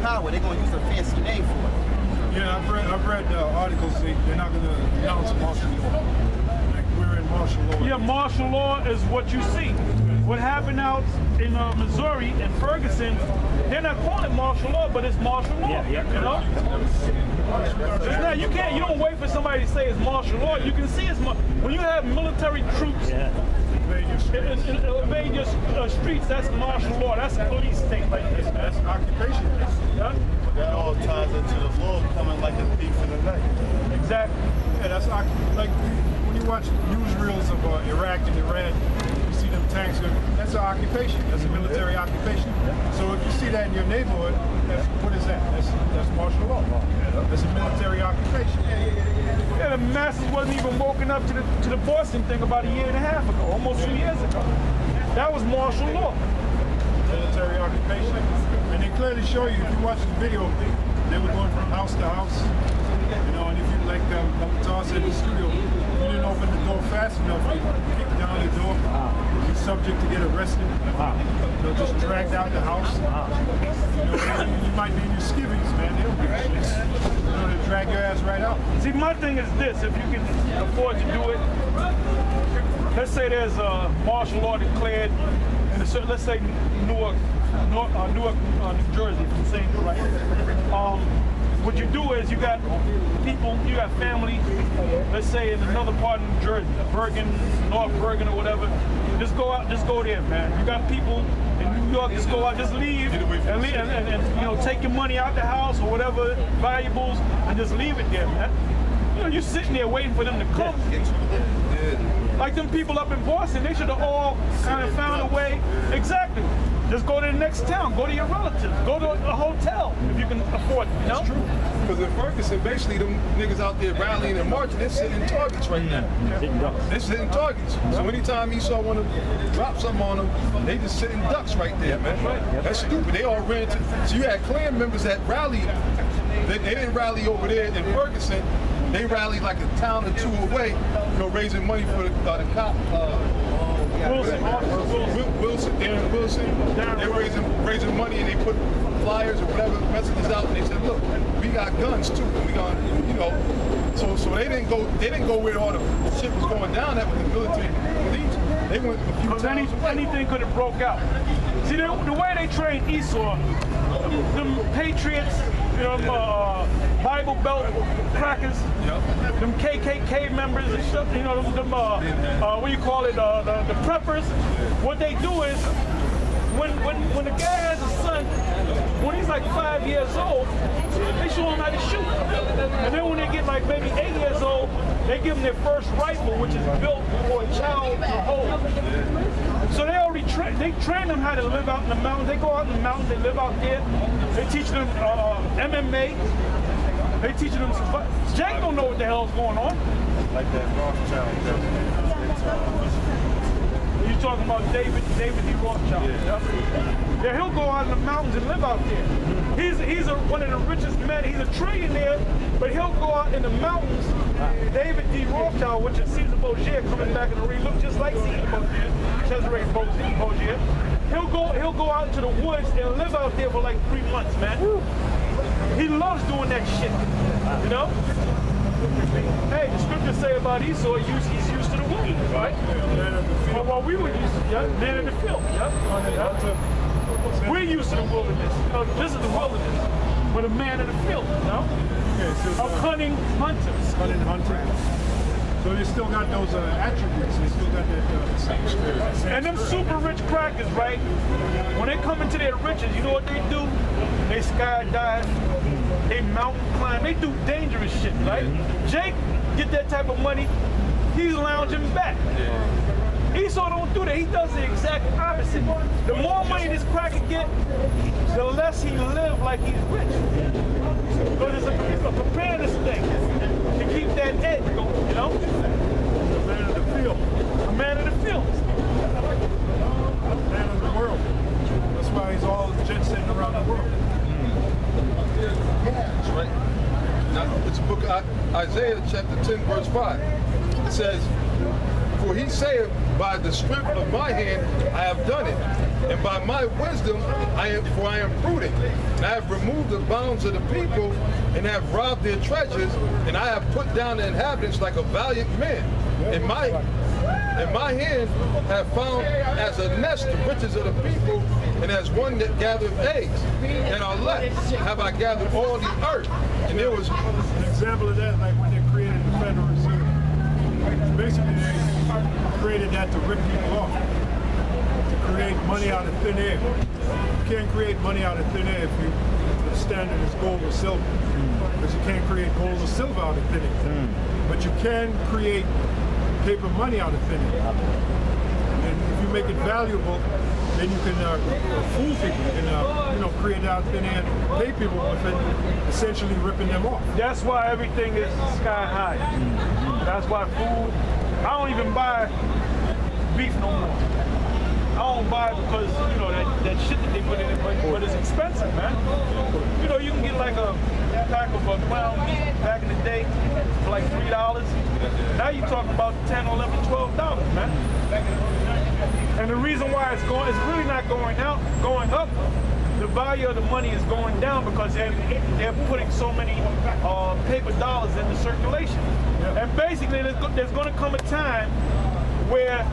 power, they're going to use a fancy name for it. Yeah, I've read articles. They're not going to announce martial law. Like we're in martial law. Yeah, martial law is what you see. What happened out in Missouri and Ferguson, they're not calling it martial law, but it's martial law. You know? It's not, you don't wait for somebody to say it's martial law. You can see it's when you have military troops invade your streets, that's martial law. That's a police state like this. That's occupation. Yeah? That all ties into the law coming like a thief in the night. Exactly. Yeah, that's like when you watch newsreels of Iraq and Iran, you see them tanks. That's an occupation. That's a military occupation. So if you see that in your neighborhood, what is that? That's martial law. That's a military occupation. Yeah, the masses wasn't even woken up to the Boston thing about a year and a half ago, almost 2 years ago. That was martial law. Military occupation. And they clearly show you, if you watch the video, they were going from house to house. You know, and if you, like Tom said in the studio, if you didn't open the door fast enough, you kick down the door, you're subject to get arrested. They'll just dragged out the house. You know, you might be in your skivvies, man. They don't give a shit. You know, they drag your ass right out. See, my thing is this: if you can afford to do it, let's say there's a martial law declared in let's say Newark, New Jersey, if I'm saying it right. What you do is you got people, you got family, let's say in another part of New Jersey, Bergen, North Bergen or whatever. Just go out, just go there, man. You got people in New York, just go out, just leave and you know, take your money out the house or whatever, valuables, and just leave it there, man. You know, you're sitting there waiting for them to come. Like them people up in Boston, they should have all kind of found a way. Exactly. Just go to the next town, go to your relatives, go to a hotel if you can afford it, you know? That's true. Because in Ferguson, basically, them niggas out there rallying and marching, they're sitting targets right now. They're sitting targets. So anytime Esau want to drop something on them, they just sitting ducks right there, man. That's stupid. They all ran to, so you had Klan members that rallied. They didn't rally over there in Ferguson. They rallied like a town or two away, you know, raising money for the cop. Wilson, Darren Wilson. They're raising money and they put flyers or whatever messages out and they said, look, we got guns too. We got, you know, so they didn't go where all the shit was going down at with the military police. They went a few times. Anything could have broke out. See, the way they trained Esau, them Patriots, you know, Bible Belt crackers, them KKK members and stuff, you know, them what do you call it, the preppers. What they do is, when the guy has a son, when he's like 5 years old, they show him how to shoot. And then when they get like maybe 8 years old, they give them their first rifle, which is built for a child to hold. So they already train them how to live out in the mountains. They go out in the mountains, they live out there. They teach them MMA. They teach them. Jake don't know what the hell's going on. Like that Rothschild. You're talking about David D. Rothschild. Yeah, he'll go out in the mountains and live out there. He's one of the richest men. He's a trillionaire, but he'll go out in the mountains. David D. Rothschild, which is Caesar Borgia, coming back in the ring, look just like Caesar Borgia, Cesare Borgia. He'll go out into the woods and live out there for like 3 months, man. He loves doing that shit, you know? Hey, the scriptures say about Esau, he's used to the wilderness, right? But while we were used to, man in the field, we're used to the wilderness. This is the wilderness, but a man in the field, you know? Of hunting hunters. Hunting hunters. So they still got those attributes. They still got that same spirit. And them super rich crackers, right? When they come into their riches, you know what they do? They skydive, they mountain climb, they do dangerous shit, right? Jake get that type of money, he's lounging back. Esau don't do that. He does the exact opposite. The more money this cracker get, the less he live like he's rich. Because it's a preparedness thing to keep that edge going, you know? A man of the field. A man of the field. A man of the world. That's why he's all jet setting around the world. That's right. Now, it's the book of Isaiah, chapter 10, verse 5. It says, For he saith, by the strength of my hand I have done it, and by my wisdom I am prudent. And I have removed the bounds of the people, and have robbed their treasures, and I have put down the inhabitants like a valiant man. And my hand have found as a nest the riches of the people, and as one that gathereth eggs that are left, have I gathered all the earth. And there was an example of that, like when they created the Federal Reserve. Basically, they created that to rip people off, to create money out of thin air. You can't create money out of thin air if the standard is gold or silver, because you can't create gold or silver out of thin air. But you can create paper money out of thin air. And if you make it valuable, then you can fool people. You can create it out of thin air, pay people with it, essentially ripping them off. That's why everything is sky high. That's why food, I don't even buy beef no more. I don't buy it because, that shit that they put in it, but it's expensive, man. You can get like a pack of ground meat back in the day for like $3. Now you're talking about $10, $11, $12, man. And the reason why it's really not going up. The value of the money is going down because they're putting so many paper dollars into circulation. And basically, there's going to come a time where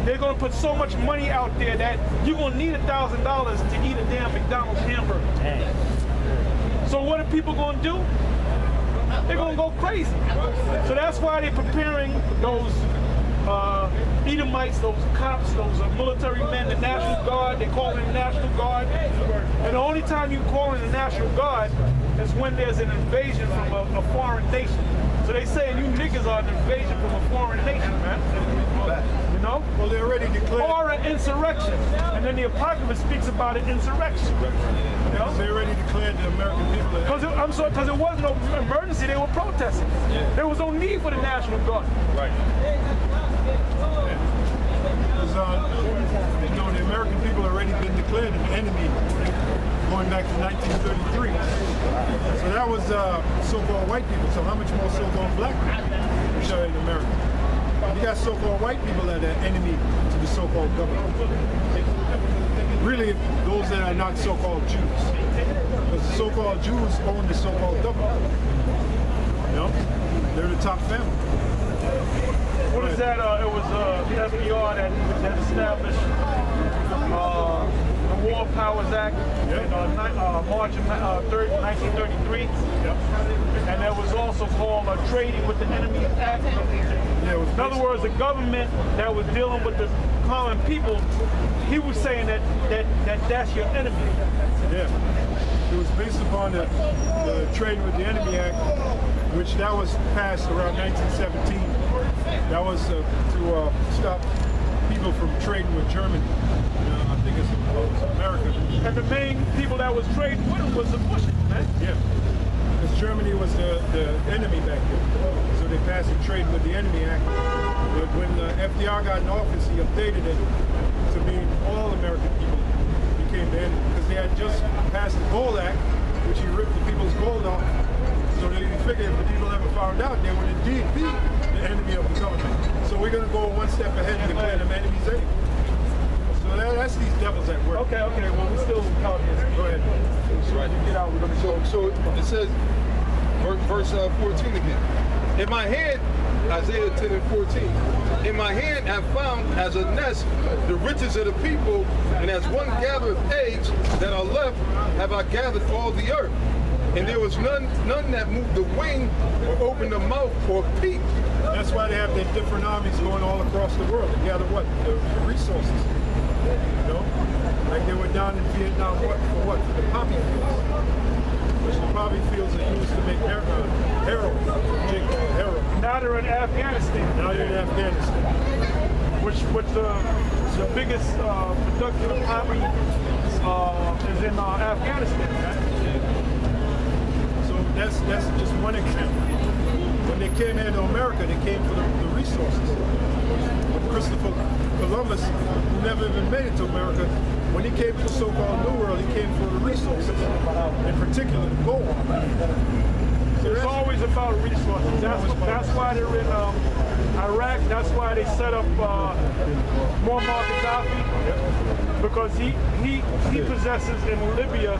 they're going to put so much money out there that you're going to need $1,000 to eat a damn McDonald's hamburger. So what are people going to do? They're going to go crazy. So that's why they're preparing those Edomites, those cops, those military men, the National Guard. They call it the National Guard. And the only time you call in the National Guard is when there's an invasion from a foreign nation. So they say you niggas are an invasion from a foreign nation, man. Well, they already declared. Or an insurrection. And then the Apocalypse speaks about an insurrection. They already declared the American people. Because it wasn't no emergency, they were protesting. There was no need for the National Guard. Right. Because the American people already been declared an enemy going back to 1933. So that was so-called white people. So how much more so-called black people in America? You got so-called white people that are enemy to the so-called government. Really, those that are not so-called Jews. Because the so-called Jews own the so-called government. They're the top family. What is that? It was FDR that established the War Powers Act in March of 1933. And that was also called Trading with the Enemy Act. In other words, the government that was dealing with the common people, he was saying that's your enemy. Yeah. It was based upon the Trading with the Enemy Act, which that was passed around 1917. That was to stop people from trading with Germany. I think it's America. And the main people that was trading with them was the Bushes, man. Yeah. Because Germany was the enemy back then. So they passed the Trade with the Enemy Act. But when FDR got in office, he updated it to mean all American people became the enemy. Because they had just passed the Gold Act, which he ripped the people's gold off. So they figured if the people ever found out, they would indeed be the enemy of the government. So we're going to go one step ahead and declare them enemies anyway. So that's these devils at work. Okay, well, we still counting this. Go ahead. Right. Get out, we're going to show. So it says, verse 14 again. In my hand, Isaiah 10 and 14, in my hand have found as a nest the riches of the people, and as one gathereth eggs that are left, have I gathered all the earth. And there was none that moved the wing or opened the mouth or peeped. That's why they have their different armies going all across the world to gather what? The resources. Like they were down in Vietnam, for what? For the poppy fields. Which the poppy fields are used to make heroin. Now they're in Afghanistan. Which the biggest production of poppy is in Afghanistan. So that's just one example. When they came here to America, they came for the resources. When Christopher Columbus, who never even made it to America, when he came to the so-called New World, he came for the resources, in particular the gold. So it's always about resources. That's why they're in Iraq, that's why they set up Muammar Gaddafi, because he possesses in Libya